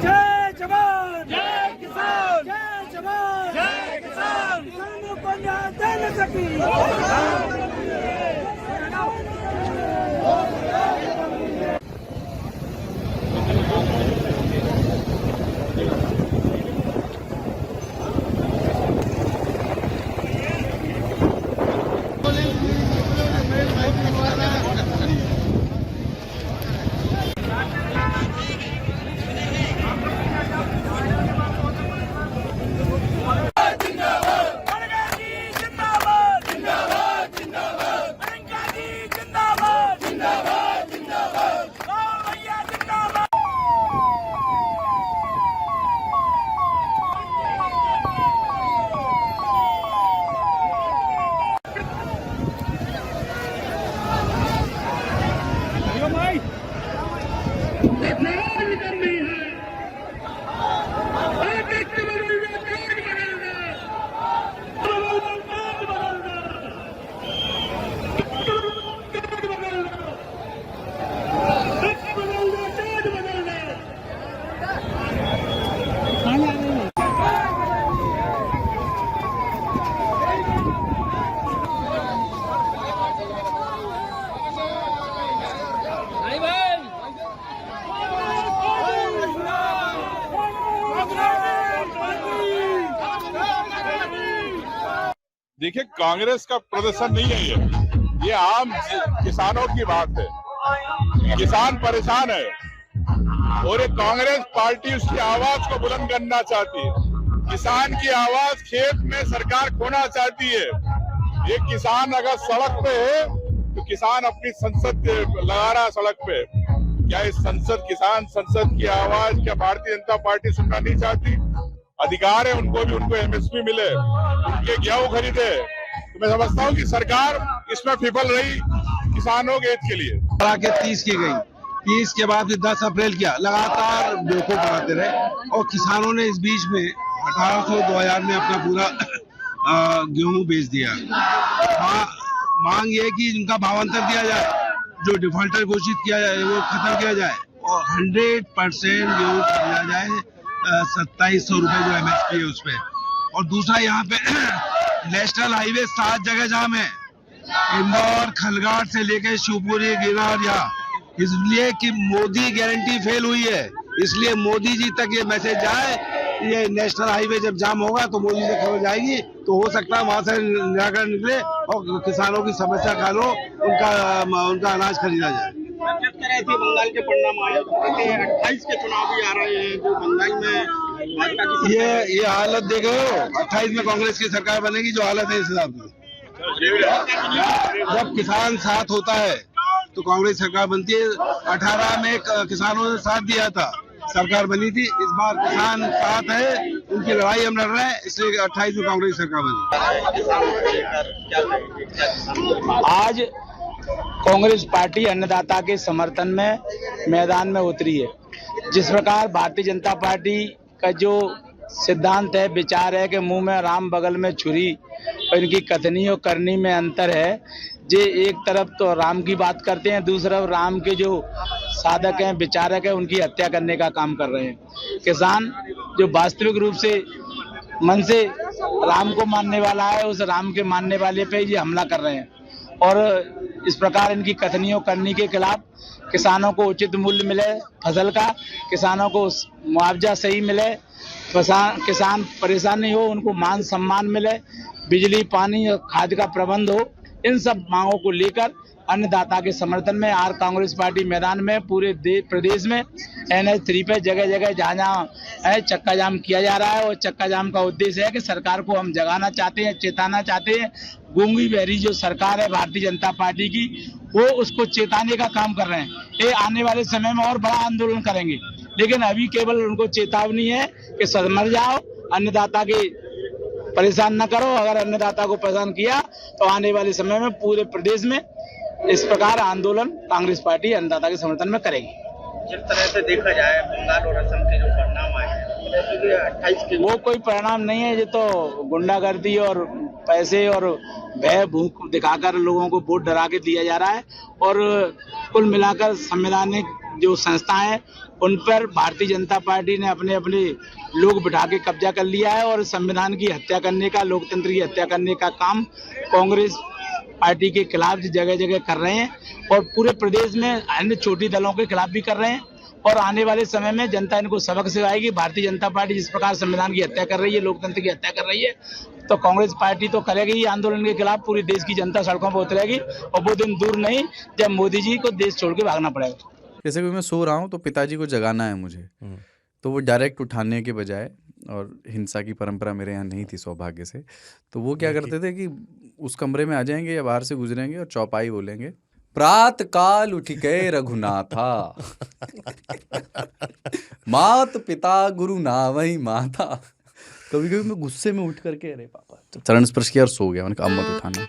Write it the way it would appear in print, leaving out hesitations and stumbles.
जय जवान जय किसान, जय जवान जय किसान, किसानों को न्याय दे न सकी। देखिए, कांग्रेस का प्रदर्शन नहीं है ये आम किसानों की बात है। किसान परेशान है और ये कांग्रेस पार्टी उसकी आवाज को बुलंद करना चाहती है। किसान की आवाज खेत में सरकार खोना चाहती है। ये किसान अगर सड़क पे है तो किसान अपनी संसद लगा रहा है सड़क पे। क्या इस किसान संसद की आवाज क्या भारतीय जनता पार्टी सुनना नहीं चाहती? अधिकार है उनको भी, उनको एमएसपी मिले, उनके गेहूं खरीदे। तो मैं समझता हूँ कि सरकार इसमें विफल रही किसानों के हित के लिए। 30 की गई, 30 के बाद 10 अप्रैल किया, लगातार बेवकूफ बनाते रहे और किसानों ने इस बीच में 1800-2000 में अपना पूरा गेहूं बेच दिया। मांग ये है कि इनका भावांतर दिया जाए, जो डिफॉल्टर घोषित किया जाए वो खत्म किया जाए और 100% गेहूं खरीदा जाए। 2700 रुपए जो एमएसपी है उस पे। और दूसरा यहाँ पे नेशनल हाईवे 7 जगह जाम है, इंदौर खलगाट से लेकर शिवपुरी गिरनारिया, इसलिए कि मोदी गारंटी फेल हुई है। इसलिए मोदी जी तक ये मैसेज जाए, ये नेशनल हाईवे जब जाम होगा तो मोदी से खबर जाएगी तो हो सकता है वहां से निराकरण निकले और किसानों की समस्या का लो, उनका अनाज खरीदा जाए। बंगाल के परिणाम आए 28 के चुनाव भी आ रहे हैं, जो बंगाल में ये हालत देख रहे हो। 28 में कांग्रेस की सरकार बनेगी, जो हालत है इस हिसाब से। जब किसान साथ होता है तो कांग्रेस सरकार बनती है। 18 में किसानों ने साथ दिया था, सरकार बनी थी। इस बार किसान साथ है, उनकी लड़ाई हम लड़ रहे हैं, इसलिए 28 में कांग्रेस सरकार बनी। आज कांग्रेस पार्टी अन्नदाता के समर्थन में मैदान में उतरी है। जिस प्रकार भारतीय जनता पार्टी का जो सिद्धांत है, विचार है कि मुंह में राम बगल में छुरी, और इनकी कथनी और करनी में अंतर है। जे एक तरफ तो राम की बात करते हैं, दूसरा राम के जो साधक हैं, विचारक हैं, उनकी हत्या करने का काम कर रहे हैं। किसान जो वास्तविक रूप से मन से राम को मानने वाला है, उस राम के मानने वाले पे ये हमला कर रहे हैं। और इस प्रकार इनकी कथनियों करनी के खिलाफ किसानों को उचित मूल्य मिले फसल का, किसानों को मुआवजा सही मिले, किसान परेशान नहीं हो, उनको मान सम्मान मिले, बिजली पानी और खाद का प्रबंध हो, इन सब मांगों को लेकर अन्नदाता के समर्थन में आर कांग्रेस पार्टी मैदान में पूरे प्रदेश में NH3 पे जगह जगह जहाँ चक्का जाम किया जा रहा है। और चक्का जाम का उद्देश्य है कि सरकार को हम जगाना चाहते हैं, चेताना चाहते हैं। गूंगी बहरी जो सरकार है भारतीय जनता पार्टी की, वो उसको चेताने का काम कर रहे हैं। ये आने वाले समय में और बड़ा आंदोलन करेंगे, लेकिन अभी केवल उनको चेतावनी है कि समझ जाओ, अन्नदाता के परेशान न करो। अगर अन्नदाता को परेशान किया तो आने वाले समय में पूरे प्रदेश में इस प्रकार आंदोलन कांग्रेस पार्टी अन्नदाता के समर्थन में करेगी। जिस तरह से देखा जाए बंगाल और असम के जो परिणाम आए हैं, 28 के वो कोई परिणाम नहीं है, ये तो गुंडागर्दी और पैसे और भय भूख दिखाकर लोगों को वोट डरा के दिया जा रहा है। और कुल मिलाकर संवैधानिक जो संस्थाएं हैं उन पर भारतीय जनता पार्टी ने अपने अपने लोग बिठा के कब्जा कर लिया है और संविधान की हत्या करने का, लोकतंत्र की हत्या करने का काम कांग्रेस पार्टी के खिलाफ जगह जगह कर रहे हैं और पूरे प्रदेश में अन्य छोटी दलों के खिलाफ भी कर रहे हैं। और आने वाले समय में जनता इनको सबक सिखाएगी। भारतीय जनता पार्टी जिस प्रकार संविधान की हत्या कर रही है, लोकतंत्र की हत्या कर रही है, तो कांग्रेस पार्टी तो करेगी ही आंदोलन के खिलाफ। पूरी देश की जनता सड़कों पर उतरेगी और वो दिन दूर नहीं जब मोदी जी को देश छोड़ के भागना पड़ेगा। जैसे कि मैं सो रहा हूँ तो पिताजी को जगाना है मुझे, तो वो डायरेक्ट उठाने के बजाय, और हिंसा की परंपरा मेरे यहाँ नहीं थी सौभाग्य से, तो वो क्या करते थे कि उस कमरे में आ जाएंगे या बाहर से गुजरेंगे और चौपाई बोलेंगे, प्रात काल उठ गए रघुनाथा मात पिता गुरु नावई माता। कभी कभी मैं गुस्से में उठ करके अरे पापा, तो चरण स्पर्श किया और सो गया। मैंने कहा अब मत उठाना।